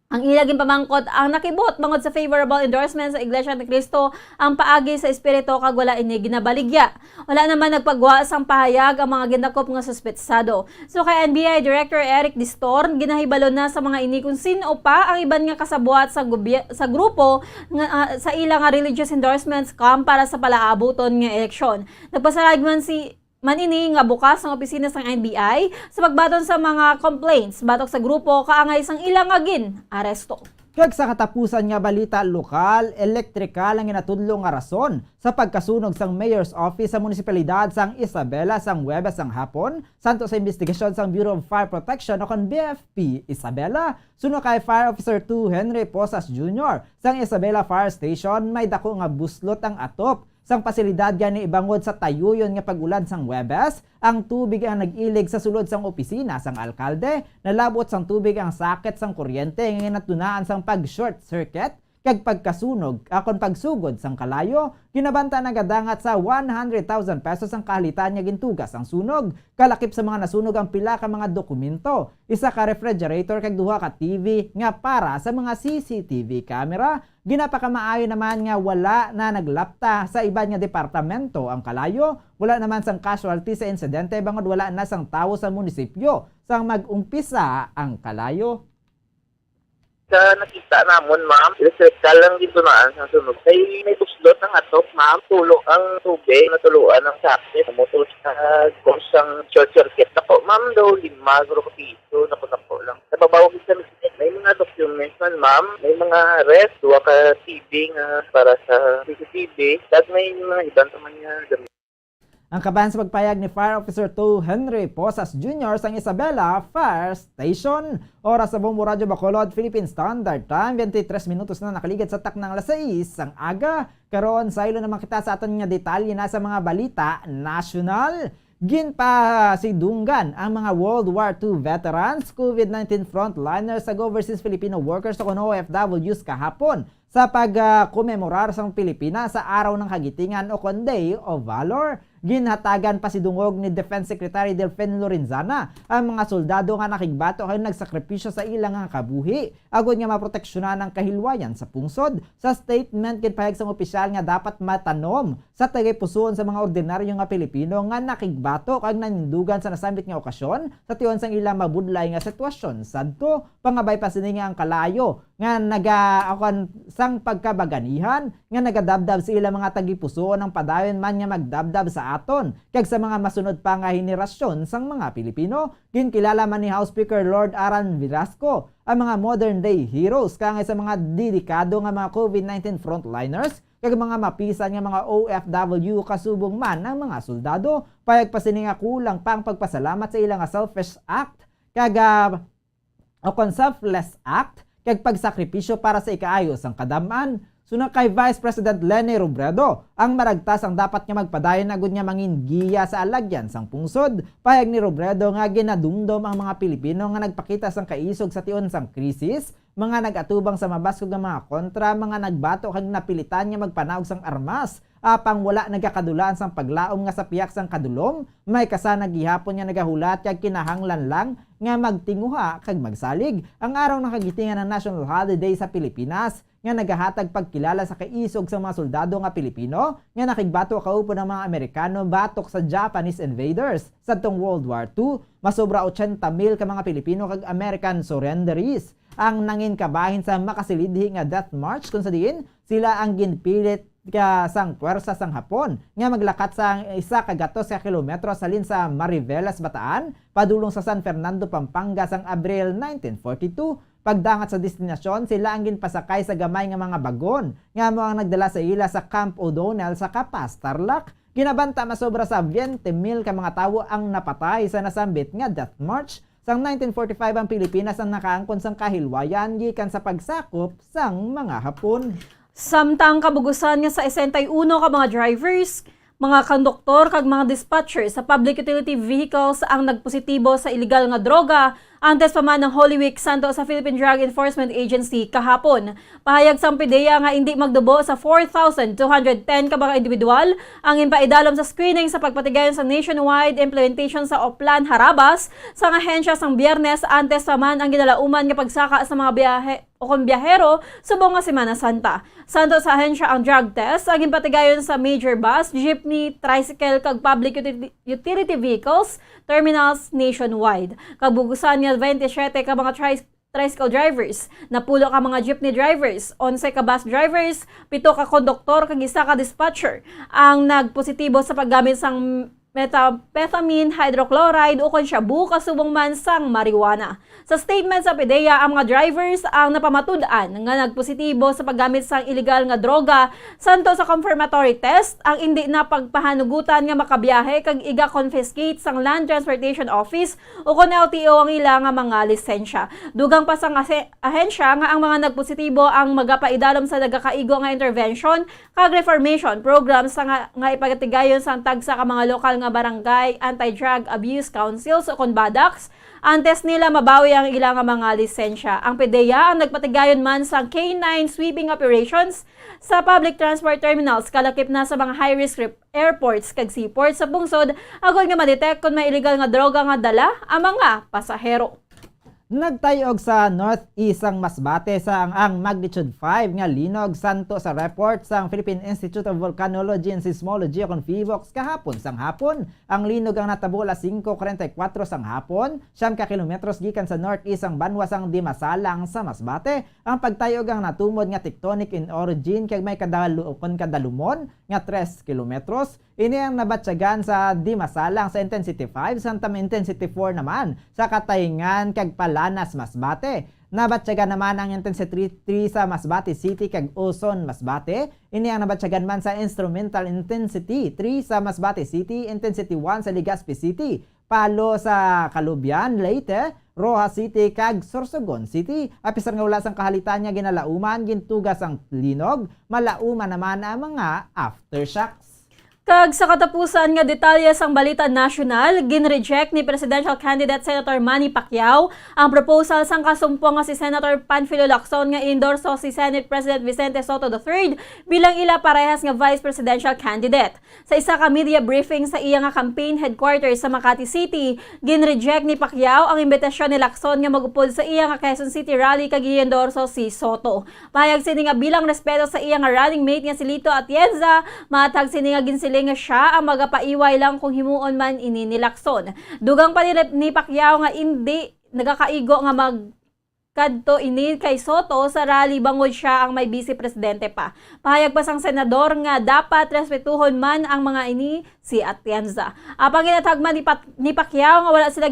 Ang ilaging pamangkot ang nakibot bangod sa favorable endorsement sa Iglesia ni Cristo ang paagi sa espiritu kag wala ini ginabaligya. Wala naman nagpagwa sang pahayag ang mga ginakop nga suspetsado. So kay NBI Director Eric Distor, ginahibalo na sa mga ini kung sino pa ang iban nga kasabuat sa grupo nga, sa ilang nga religious endorsements scam para sa palaabuton nga eleksyon. Nagpasalag man ini nga bukas ang opisina sang NBI sa pagbaton sa mga complaints batok sa grupo kaangay sang ilang agin aresto. Kag sa katapusan nga balita lokal, elektrikal ang ginatudlo nga rason sa pagkasunog sang Mayor's Office sa munisipalidad sang Isabela sang Huwebes sang hapon, santo sa investigasyon sang Bureau of Fire Protection o kon BFP Isabela. Suno kay Fire Officer 2 Henry Posas Jr. sang Isabela Fire Station may dako nga buslot ang atop sang pasilidad gani ibangod sa tayuyon nga pag-ulad sang Huwebes, ang tubig ang nag-ilig sa sulod sang opisina sang alkalde, nalabot sang tubig ang sakit sang kuryente nga natunaan sang pag-short circuit, kag pagkasunog akon pagsugod sang kalayo, ginabanta nagadangat sa 100,000 pesos ang kahalitan nga gintugas ang sunog. Kalakip sa mga nasunog ang pila ka mga dokumento, isa ka refrigerator kag duha ka TV nga para sa mga CCTV camera. Ginapakamaayo naman nga wala na naglapta sa iban nga departamento ang kalayo. Wala naman sang casualty sa insidente bangod wala na sang tawo sa munisipyo sang mag-umpisa ang kalayo. Sa nakita namon, ma'am, electrical lang dito na ang sunog. May buslot ng atop, ma'am. Tulo ang tubig, natuluan ng sakit. Pumutol sa course ng short circuit. Nako, ma'am, daw 5 piso. Nako lang. Nababaw sa misnet. May mga documents man, ma'am. May mga rest, duwa ka TV nga para sa CCTV. At may mga ibang naman nga gamit. Ang kabayan sa pagpayag ni Fire Officer 2 Henry Posas Jr. sang Isabela Fire Station. Oras sa Bombo Radio Bacolod, Philippine Standard Time, 23 minutos na nakaligid sa taknang 6 sang aga. Karon sa ilo na makita sa aton nga detalye na sa mga balita national. Ginpa si Dunggan ang mga World War II veterans, COVID-19 frontliners sa overseas Filipino workers o OFWs kahapon sa pagkomemorar sang Pilipinas sa Araw ng Kagitingan o Day of Valor. ginhatagan pa si dungog ni Defense Secretary Delfin Lorenzana ang mga soldado nga nakigbato kay nagsakripisyo sa ilang nga kabuhi agod nga maproteksyonan ang kahilwayan sa pungsod. Sa statement gipahayag sang opisyal nga dapat matanom sa tagay-pusoon sa mga ordinaryo nga Pilipino nga nakigbato kag nanindugan sa nasambit nga okasyon sa tiyon sang ilang mabudlay nga sitwasyon. Sadto pangabay pa sini nga ang kalayo nga sang pagkabaganihan nga nagadabdab sa ilang mga tagipusoon ng padayon man nga magdabdab sa aton kag sa mga masunod pa nga henerasyon sang mga Pilipino. Ginkilala man ni House Speaker Lord Aran Velasco ang mga modern day heroes kangay sa mga dedikado nga mga COVID-19 frontliners kag mga mapisan nga mga OFW kasubong man ang mga soldado. Payag pa sini nga kulang pa ang pagpasalamat sa ilang nga selfish act kag selfless act kag pagsakripisyo para sa ikaayo sang kadam-an. Suna kay Vice President Leni Robredo, ang maragtas ang dapat nga magpadayon agud nga mangingiya sa alagyan sang pungsod. Payag ni Robredo nga ginadumdom ang mga Pilipino nga nagpakita sang kaisog sa tion sang krisis, mga nagatubang sa mabaskog nga mga kontra, mga nagbato kag napilitan nga magpanaog sang armas, apang wala nagakadulaan sang paglaom nga sa piyak sang kadulom, may kasana gihapon nga nagahulat kag kinahanglan lang nga magtinguha kag magsalig. Ang araw ng kagitingan ng national holiday sa Pilipinas nga nagahatag pagkilala sa kaisog sa mga soldado nga Pilipino nga nakigbato kaupo ng mga Amerikano batok sa Japanese invaders sa tong World War II. Masobra 80,000 ka mga Pilipino kag American surrenderies ang nangin kabahin sa makasilidhi nga death march kung sa diin sila ang ginpilit ka sang puwersa sang Hapon nga maglakat sa 1.2 kilometro salin sa Mariveles, Bataan, padulong sa San Fernando, Pampanga sang Abril 1942. Pagdangat sa destinasyon, sila ang ginpasakay sa gamay nga mga bagon nga mo ang nagdala sa ila sa Camp O'Donnell sa Kapas, Tarlac. Ginabanta masobra sa 20,000 ka mga tawo ang napatay sa nasambit nga death march. Sang 1945 ang Pilipinas ang nakaangkon sang kahilwayan gikan sa pagsakop sang mga Hapon. Samtang kabugusan nga sa 61 ka mga drivers, mga konduktor kag mga dispatcher sa public utility vehicles ang nagpositibo sa illegal nga droga antes pa man ng Holy Week Santo sa Philippine Drug Enforcement Agency kahapon. Pahayag sa PDEA nga hindi magdubo sa 4,210 ka mga individual ang impaidalom sa screening sa pagpatigayon sa nationwide implementation sa Oplan Harabas sa ahensya sang Biyernes antes pa man ang ginalauman nga pagsaka sa mga biyahero subong nga Semana Santa. Santo sa ahensya ang drug test ang impatigayon sa major bus, jeepney, tricycle kag public utility vehicles terminals nationwide. Kabugusan nga 27 ka mga tricycle drivers, napulo ka mga jeepney drivers, 11 ka bus drivers, 7 ka konduktor kag 1 ka dispatcher ang nagpositibo sa paggamit sang methamphetamine hydrochloride o kon shabu kasubong man sang marijuana. Sa statement sa PDEA, ang mga drivers ang napamatud-an nga nagpositibo sa paggamit sang illegal nga droga santo sa confirmatory test ang hindi na pagpahanugutan nga makabiyahe kag iga-confiscate sang Land Transportation Office o kon LTO ang ilang nga mga lisensya. Dugang pa sang ahensya nga ang mga nagpositibo ang magapaidalom sa nagakaigo nga intervention kag reformation program sa nga ipagatigayon sa tagsa ka mga lokal nga barangay anti-drug abuse councils o kon BADACs antes nila mabawi ang ilang mga lisensya. Ang PDEA ang nagpatigayon man sa K9 sweeping operations sa public transport terminals kalakip na sa mga high-risk airports kag seaports sa bungsod agol nga ma-detect kung may illegal nga droga nga dala ang mga pasahero. Nagtayog sa northeast ang Masbate sa ang magnitude 5 nga linog santo sa report sa Philippine Institute of Volcanology and Seismology o PHIVOLCS kahapon sang hapon. Ang linog ang natabo alas 5:44 sang hapon, 9 ka kilometros gikan sa northeast ang banwa sang Dimasalang sa Masbate. Ang pagtayog ang natumod nga tectonic in origin kag may kadalumon nga 3 kilometros. Ini ang nabatyagan sa Dimasalang sa intensity 5, samtang intensity 4 naman sa Katayngan kag Palanas, Masbate. Nabatyagan naman ang intensity 3 sa Masbate City kag Uson, Masbate. Ini ang nabatyagan man sa instrumental intensity 3 sa Masbate City, intensity 1 sa Legazpi City, Palo sa Calubian, Leyte, Rojas City kag Sorsogon City. Apisar nga wala sang kahalitan nga ginalauman, gintugas ang linog, malauman naman ang mga aftershocks. Kag sa katapusan nga detalye sang balita nasyonal, ginreject ni presidential candidate Senator Manny Pacquiao ang proposal sang kasumpong nga si Senator Panfilo Lacson nga endorso si Senate President Vicente Soto III bilang ila parehas nga vice presidential candidate. Sa isa ka media briefing sa iya nga campaign headquarters sa Makati City, ginreject ni Pacquiao ang imbitasyon ni Lacson nga magupod sa iya nga Quezon City rally kag i-endorso si Soto. Pahayag sini nga bilang respeto sa iya nga running mate nga si Lito Atienza, matag sini nga ginsiling nga siya ang magapaiway lang kung himuon man ini ni Lacson. Dugang pa ni Pacquiao nga hindi nagakaigo nga kadto ini kay Soto sa rally bangod siya ang may vice presidente pa. Pahayag pa sang senador nga dapat respetuhon man ang mga ini si Atienza. Apang ginatagman ni Pacquiao nga wala sila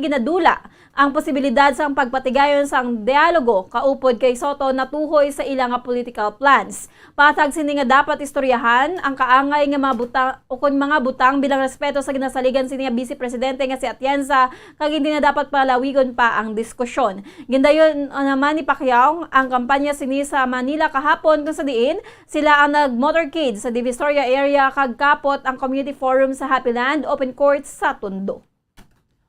ginadula ang posibilidad sang pagpatigayon sang dialogo kaupod kay Soto natuhoy sa ilang nga political plans. Patag sini nga dapat istoryahan ang kaangay nga mga butang bilang respeto sa ginasaligan sini nga vice presidente nga si Atienza kag hindi na dapat palawigon pa ang diskusyon. Gindayon naman ni Pacquiao ang kampanya sini sa Manila kahapon kung sa diin sila ang nag-motorcade sa Divisoria area kag kapot ang community forum sa Happy Land Open Court sa Tondo.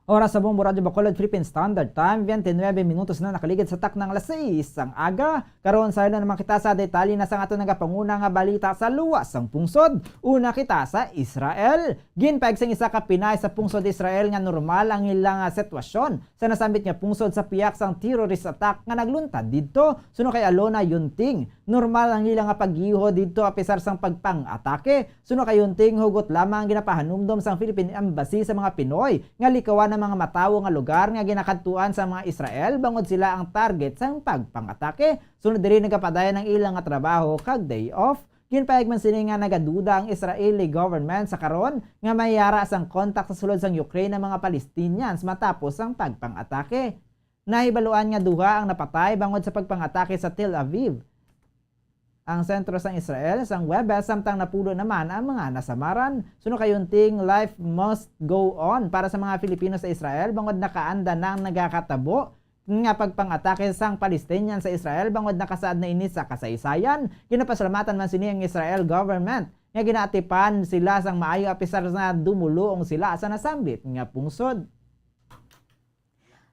Oras sa Bombo Radyo Bacolod, Philippine Standard Time, 29 minutos na nakaligid sa taknang alas 6 ang aga. Karon sa na naman kita sa detalye na sa ato nagapanguna nga balita sa luwas ang pungsod. Una kita sa Israel. Ginpaig sang isa ka Pinay sa pungsod Israel nga normal ang ilang sitwasyon sa nasambit nga pungsod sa piyak sang terrorist attack nga nagluntad didto. Suno kay Alona Yunting. Normal ang ilang paggiho didto apisar sang pagpang-atake. Suno kay Yunting hugot lamang ginapahanumdom sang Philippine Embassy sa mga Pinoy nga likawan mga matawo nga lugar nga ginakadtuan sa mga Israel bangod sila ang target sa pagpang-atake. Sunod diri nagapadayon ng ilang nga trabaho kag day off. Ginpayag man sini nga nagaduda ang Israeli government sa karon nga mayara sang kontak sa sulod sang Ukraine ng mga Palestinians matapos ang pagpang-atake. Nahibaluan nga duha ang napatay bangod sa pagpang-atake sa Tel Aviv. Ang sentro sang Israel sang Webes samtang napulo naman ang mga nasamaran. Suno kayunting life must go on para sa mga Filipino sa Israel bangod nakaanda nang nagakatabo nga pagpang-atake sang Palestinian sa Israel bangod nakasaad na ini sa kasaysayan. Ginapasalamatan man sini ang Israel government nga ginatipan sila sang maayo apisar na dumuluong sila sa nasambit nga pungsod.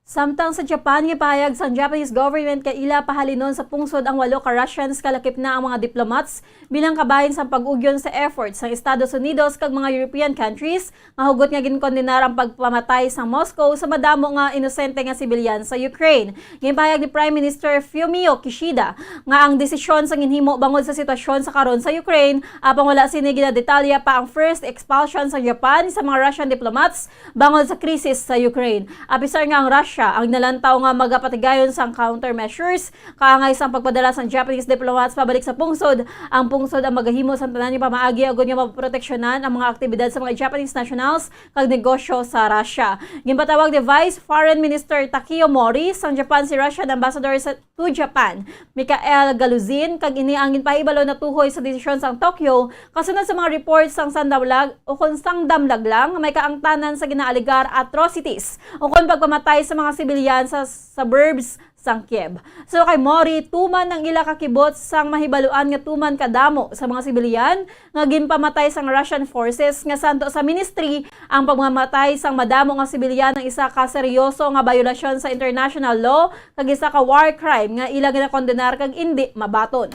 Samtang sa Japan, gipahayag sa Japanese government kay ila pahalinon sa pungsod ang 8 ka Russians kalakip na ang mga diplomats bilang kabahin sa pag-ugyon sa efforts ng Estados Unidos kag mga European countries nga hugot nga ginkondenar ang pagpamatay sa Moscow sa madamo nga inosente nga sibilyan sa Ukraine. Gipahayag ni Prime Minister Fumio Kishida nga ang desisyon sa ginhimo bangod sa sitwasyon sa karon sa Ukraine apang wala sini ginadetalya pa ang first expulsion sa Japan sa mga Russian diplomats bangod sa krisis sa Ukraine. Apisar nga ang Russia ang nalantaw nga magapatigayon sa countermeasures kaangay sa pagpadala sa Japanese diplomats pabalik sa pungsod. Ang pungsod ang magahimo sa tanan ni pamaagi agud nga maproteksyonan ang mga aktibidad sa mga Japanese nationals kag negosyo sa Russia. Ginpatawag ni Vice Foreign Minister Takeo Mori sang Japan si Russian Ambassador to Japan Mikhail Galuzin kag ini ang ginpahibalo na tuhoy sa desisyon sang Tokyo kasunod sa mga reports sang sandamlag o kung sangdamlag lang may kaangtanan sa ginaaligar atrocities o kung pagpamatay sa mga sibilyan sa suburbs sang Kiev. So kay Mori, tuman ng ila kakibot sang mahibaluan nga tuman kadamo sa mga sibilyan nga ginpamatay sang Russian forces nga santo sa ministry ang pagmamatay sang madamo nga sibilyan ng isa ka seryoso nga biolasyon sa international law kag isa ka war crime nga ila ginakondenar kag indi mabaton.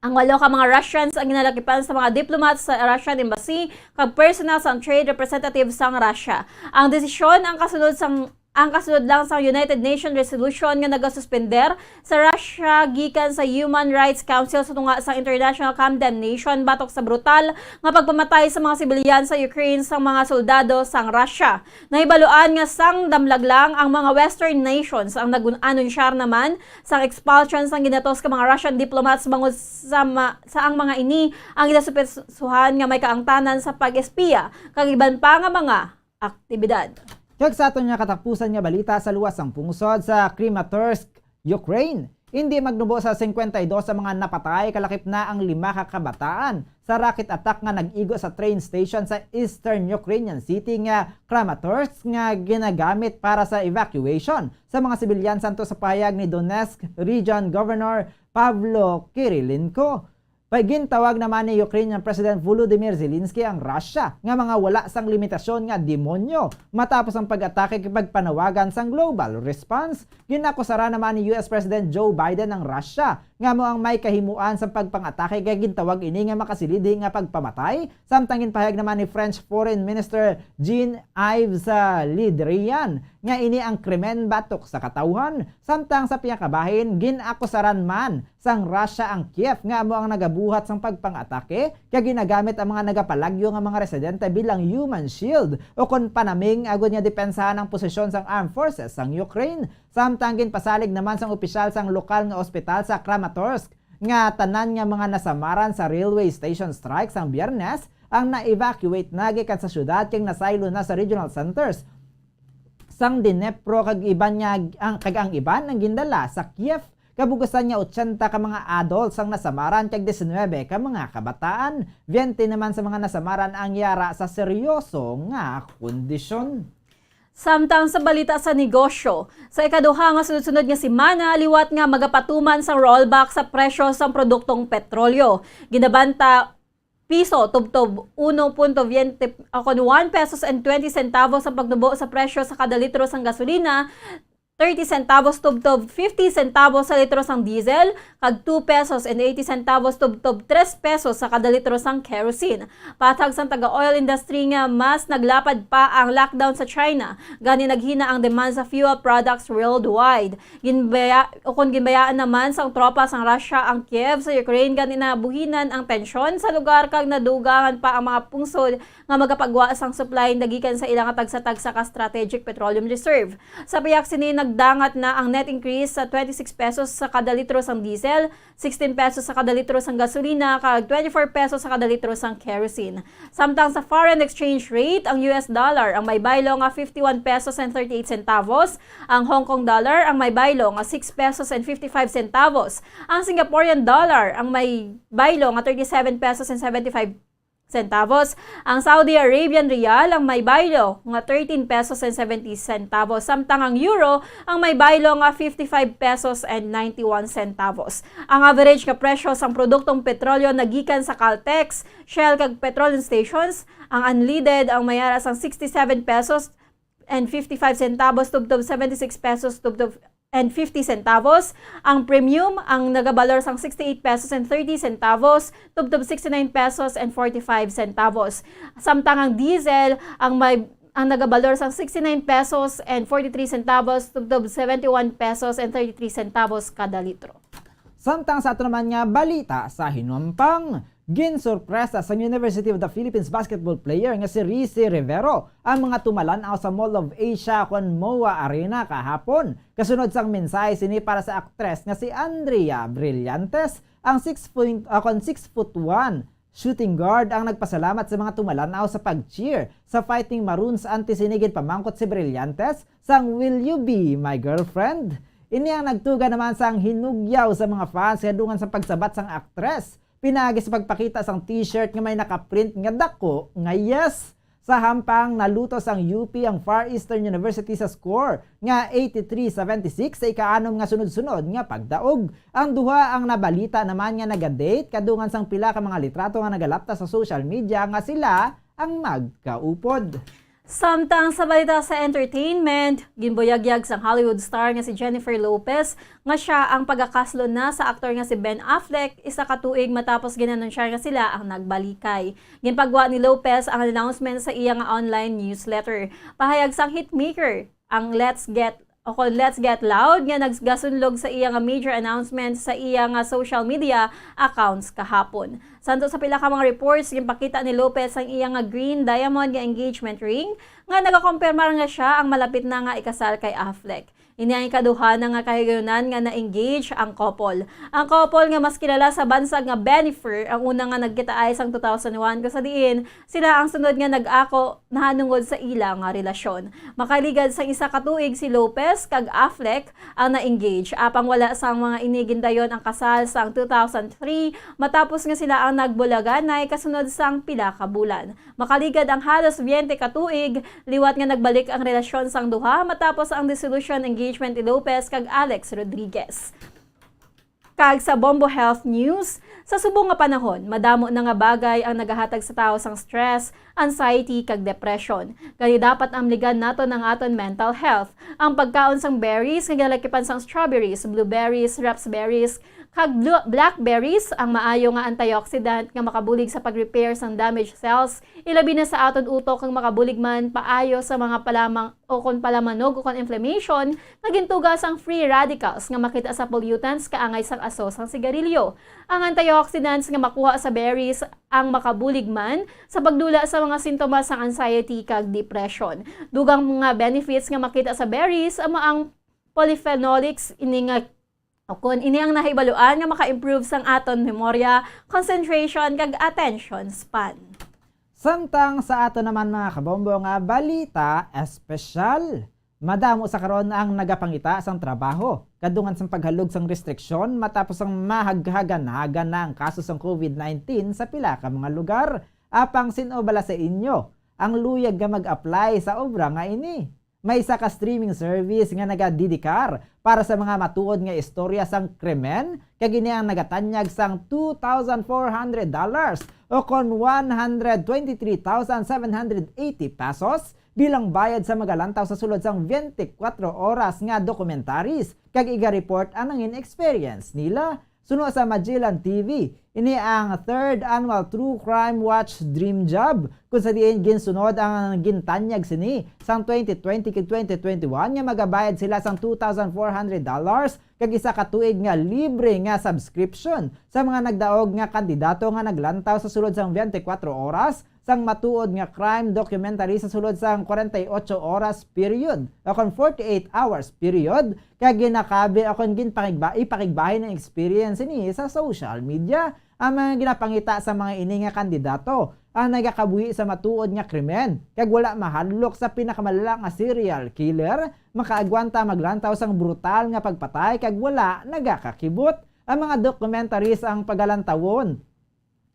Ang 8 ka mga Russians ang ginalakipan sa mga diplomats sa Russian Embassy kag personal sang trade representatives sang Russia. Ang desisyon ang kasunod lang sa United Nations resolution nga nagasuspender sa Russia gikan sa Human Rights Council sa tunga sa international condemnation batok sa brutal nga pagpamatay sa mga sibilyan sa Ukraine sang mga soldado sang Russia. Nahibaluan nga sang damlag lang ang mga Western nations ang nag-anunsyar naman sang expulsion sang ginatos ka mga Russian diplomats bangod sa ang mga ini ang ginasupersuhan nga may kaangtanan sa pag-espiya kag iban pa nga mga aktibidad. Kag sa aton nga katapusan nga balita sa luwas ang pungsod sa Kramatorsk, Ukraine. Hindi magnubo sa 52 sa mga napatay kalakip na ang 5 ka kabataan sa rocket attack nga nag-igo sa train station sa eastern Ukrainian city nga Kramatorsk nga ginagamit para sa evacuation sa mga sibilyan santo sa pahayag ni Donetsk Region Governor Pavlo Kirilenko. Gintawag naman ni Ukrainian President Volodymyr Zelensky ang Russia nga mga wala sang limitasyon nga demonyo matapos ang pag-atake kay pagpanawagan sang global response. Ginakusara naman ni US President Joe Biden ang Russia nga mo ang may kahimuan sa pagpang-atake kay gintawag ini nga makasilidi nga pagpamatay. Samtang ginpahayag naman ni French Foreign Minister Jean-Yves Le Drian nga ini ang krimen batok sa katawhan. Samtang sa piyakabahin ginakusaran man sang Russia ang Kiev nga mo ang nagabuhat sang pagpang-atake kaya ginagamit ang mga nagapalagyo nga mga residente bilang human shield o kon panaming agud nga depensahan ang posisyon sang armed forces sang Ukraine. Samtang ginpasalig naman sang opisyal sang lokal nga ospital sa Kramatorsk nga tanan nga mga nasamaran sa railway station strike sang Biyernes ang na-evacuate na gikan sa syudad kay nasaylo na sa regional centers sang Dnipro kag iban ang iban ang gindala sa Kiev. Kabugasan niya 80 ka mga adults ang nasamaran kag 19 ka mga kabataan. 20 naman sa mga nasamaran ang yara sa seryoso nga kondisyon. Samtang sa balita sa negosyo, sa ikaduha nga sunod-sunod nga semana, liwat nga magapatuman sa rollback sa presyo sa produktong petrolyo. Ginabanta piso tubtob 1.20 kon 1 pesos and 20 centavos ang pagnubo sa presyo sa kada litro sang gasolina, 30 centavos tubtob 50 centavos sa litro sang diesel, kag 2 pesos and 80 centavos tubtob 3 pesos sa kada litro sang kerosene. Patag sang taga-oil industry nga mas naglapad pa ang lockdown sa China, gani naghina ang demand sa fuel products worldwide. Ginbayaan naman sang tropa sang Russia ang Kiev sa Ukraine, gani nabuhinan ang tensyon sa lugar kag nadugangan pa ang mga pungsod nga magapagwa sang supply nagikan sa ilang tagsa-tagsa ka strategic petroleum reserve. Sa payak sini nagdangat na ang net increase sa 26 pesos sa kada litro sang diesel, 16 pesos sa kada litro sang gasolina, kag 24 pesos sa kada litro sang kerosene. Samtang sa foreign exchange rate, ang US dollar ang may baylo nga 51 pesos and 38 centavos, ang Hong Kong dollar ang may baylo nga 6 pesos and 55 centavos, ang Singaporean dollar ang may baylo nga 37 pesos and 75 centavos. Ang Saudi Arabian Riyal ang may baylo nga 13 pesos and 70 centavos. Samtang ang Euro ang may baylo nga 55 pesos and 91 centavos. Ang average nga presyo sang produktong petrolyo nagikan sa Caltex, Shell kag petroleum stations, ang unleaded ang mayara sang 67 pesos and 55 centavos tubtob 76 pesos tubtob and 50 centavos. Ang premium ang nagabalor sang 68 pesos and 30 centavos tubtob 69 pesos and 45 centavos. Samtang ang diesel ang nagabalor sang 69 pesos and 43 centavos tubtob 71 pesos and 33 centavos kada litro. Samtang sa ato naman nga balita sa hinumpang, ginsurpresa sa University of the Philippines basketball player nga si Rizy Rivero ang mga tumalanaw sa Mall of Asia kon MOA Arena kahapon. Kasunod sang mensahe sini para sa aktres nga si Andrea Brillantes, ang 6'1" shooting guard ang nagpasalamat sa mga tumalanaw sa pag-cheer sa Fighting Maroons anti-sinigid pamangkot si Brillantes sang Will You Be My Girlfriend? Ini ang nagtuga naman sang hinugyaw sa mga fans kadungan sa pagsabat sang aktres. Pinagi sa pagpakita sang t-shirt nga may nakaprint nga dako nga yes. Sa hampang nalutos ang UP ang Far Eastern University sa score nga 83-76 sa ikaanom nga sunod-sunod nga pagdaog. Ang duha ang nabalita naman nga nagadate kadungan sang pila ka mga litrato nga nagalapta sa social media nga sila ang magkaupod. Samtang sa balita sa entertainment, ginboyagyag sang Hollywood star nga si Jennifer Lopez nga siya ang pagakaslo na sa aktor nga si Ben Affleck isa ka tuig matapos ginanunsya nga sila ang nagbalikay. Ginpagwa ni Lopez ang announcement sa iya nga online newsletter. Pahayag sang hitmaker ang Let's Get Loud nga naggasunlog sa iya nga major announcement sa iya nga social media accounts kahapon. Santo sa pila ka mga reports, ginpakita ni Lopez ang iya nga green diamond nga engagement ring nga nagakompirmar nga siya ang malapit na nga ikasal kay Affleck. Ini ang ikaduha na nga kahigayunan nga na-engage ang couple. Ang couple nga mas kilala sa bansag nga Bennifer, ang una nga nagkitaay sang 2001 kung sa diin, sila ang sunod nga nag-ako nahanungod sa ila nga relasyon. Makaligad sa isa ka tuig si Lopez kag Affleck ang na-engage. Apang wala sang mga inigindayon ang kasal sang 2003 matapos nga sila ang nagbulaganay kasunod sang pila ka bulan. Makaligad ang halos 20 ka tuig, liwat nga nagbalik ang relasyon sang duha matapos ang dissolution engagement ni Lopez kag Alex Rodriguez. Kag sa Bombo Health News, sa subong nga panahon, madamo na nga bagay ang nagahatag sa tao sang stress, anxiety kag depression. Kaya dapat amligan nato ng aton mental health. Ang pagkaon sang berries nga galakipan sang strawberries, blueberries, raspberries, kag blackberries ang maayo nga antioxidant nga makabulig sa pag-repair sang damaged cells, ilabi na sa aton utok kang makabulig man paayo sa mga palamang o kon palamanog o kon inflammation, nga gintugas ang free radicals nga makita sa pollutants kaangay sang aso sang sigarilyo. Ang antioxidants nga makuha sa berries ang makabulig man sa pagdula sa mga sintomas sang anxiety kag depression. Dugang mga benefits nga makita sa berries ang polyphenolics ini nga ini ang nahibaluan nga maka-improve sang aton memorya, concentration kag attention span. Samtang sa ato naman mga kabombo nga balita, espesyal. Madamo sa karon ang nagapangita sang trabaho. Kadungan sang paghalog sang restriksyon matapos ang mahaghagan-hagan na ang kaso sang COVID-19 sa pila ka mga lugar. Apang sino bala sa inyo ang luyag nga mag-apply sa obra nga ini? May isa ka streaming service nga nagadidikar para sa mga matuod nga istorya sang krimen, kagini ang nagatanyag sang $2,400 o kon 123,780 pesos bilang bayad sa magalantaw sa sulod sang 24 oras nga documentaries kag iga-report ang nangin experience nila. Suno sa Magellan TV, ini ang 3rd Annual True Crime Watch Dream Job kung sa diin ginsunod ang gintanyag sini sang 2020 kag 2021 nga magabayad sila sang $2,400 kag isa ka tuig nga libre nga subscription sa mga nagdaog nga kandidato nga naglantaw sa sulod sang 24 oras sang matuod nga crime documentary sa sulod sang 48 oras period o kon 48 hours period kag ginakabi o kon ipakigbahin ng experience ni sa social media. Ang mga ginapangita sa mga ini nga kandidato ang nagakabuhi sa matuod nga krimen kag wala mahadlok sa pinakamalala nga serial killer, makaagwanta maglantaw sang brutal nga pagpatay kag wala nagakakibot. Ang mga documentaries ang pagalantawon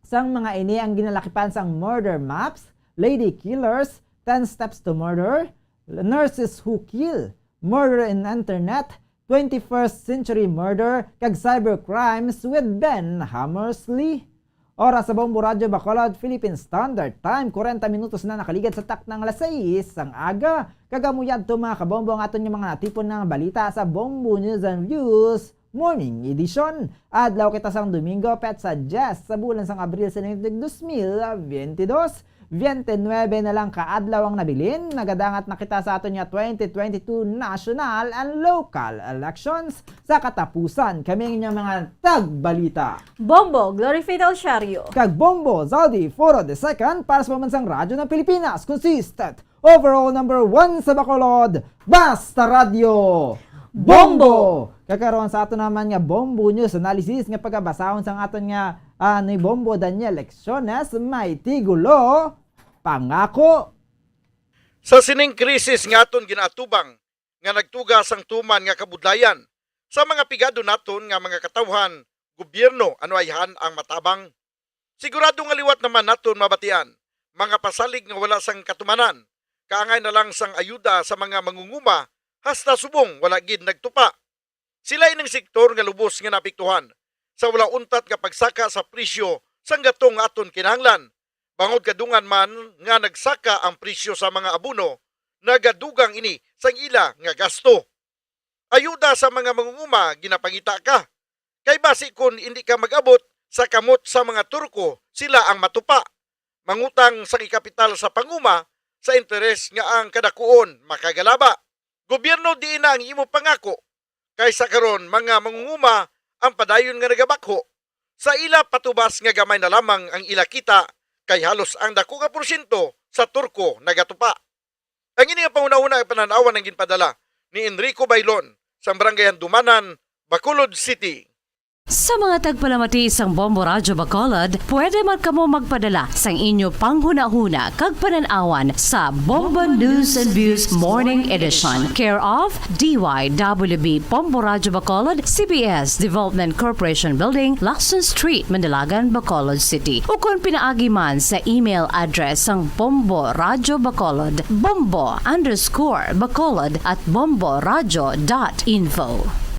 sang mga ini ang ginalakipan sang Murder Maps, Lady Killers, 10 Steps to Murder, Nurses Who Kill, Murder in Internet, 21st Century Murder, kag Cybercrimes with Ben Hammersley. Oras sa Bombo Radyo Bacolod, Philippine Standard Time, 40 minutos na nakaligad sa tak ng alas 6 ang aga. Kagamuyad to mga kabombo ang aton yung mga natipon ng balita sa Bombo News and Views Morning Edition. Adlaw kita sang Domingo, petsa 10 sa bulan sang Abril sa 2022. 29 na lang kaadlaw ang nabilin. Nagadangat na kita sa aton nga 2022 national and local elections. Sa katapusan, kami ang mga tagbalita. Bombo, Glory Fatal Shario. Kag Bombo, Zaldi, Foro de Second para sa pamansang radyo ng Pilipinas. Consistent, overall number 1 sa Bacolod, Basta Radio. Bombo! Kakaroon sa ato naman nga Bombo News analysis nga pagabasahon sang aton nga ni Bombo Daniel Lecciones, may tigulo, pangako. Sa sining krisis nga aton ginaatubang nga nagtugas ang tuman nga kabudlayan sa mga pigado naton nga mga katawhan, gobyerno anuayhan ang matabang. Sigurado nga liwat naman naton mabatian mga pasalig nga wala sang katumanan, kaangay na lang sang ayuda sa mga mangunguma hasta subong wala gid nagtupa. Sila ining sektor nga lubos nga napiktuhan sa wala untat nga pagsaka sa presyo sang gatong aton kinahanglan. Bangod kadungan man nga nagsaka ang presyo sa mga abono, nagadugang ini sang ila nga gasto. Ayuda sa mga mangunguma ginapangita ka. Kay basi kun hindi ka mag-abot sa kamot sa mga Turko, sila ang matupa. Mangutang sa ikapital sa panguma sa interes nga ang kadakuon makagalaba. Gobyerno di na ang imo pangako. Kaysa karon mga mangunguma ang padayon nga nagabakho. Sa ila patubas nga gamay na lamang ang ila kita kay halos ang dako nga porsyento sa Turko nagatupa. Ang ini nga panguna-una ay pananawan ng ginpadala ni Enrico Bailon sa Barangay Dumanan, Bacolod City. Sa mga tagpalamati sang Bombo Radyo Bacolod, pwede man kamo magpadala sang inyo panghuna-huna kag pananawan sa Bombo News and Views Morning Edition. Care of DYWB Bombo Radyo Bacolod, CBS Development Corporation Building, Lacson Street, Mandalagan, Bacolod City. O kung pinaagi man sa email address sang Bombo Radyo Bacolod, bombo_bacolod@bomboradyo.info.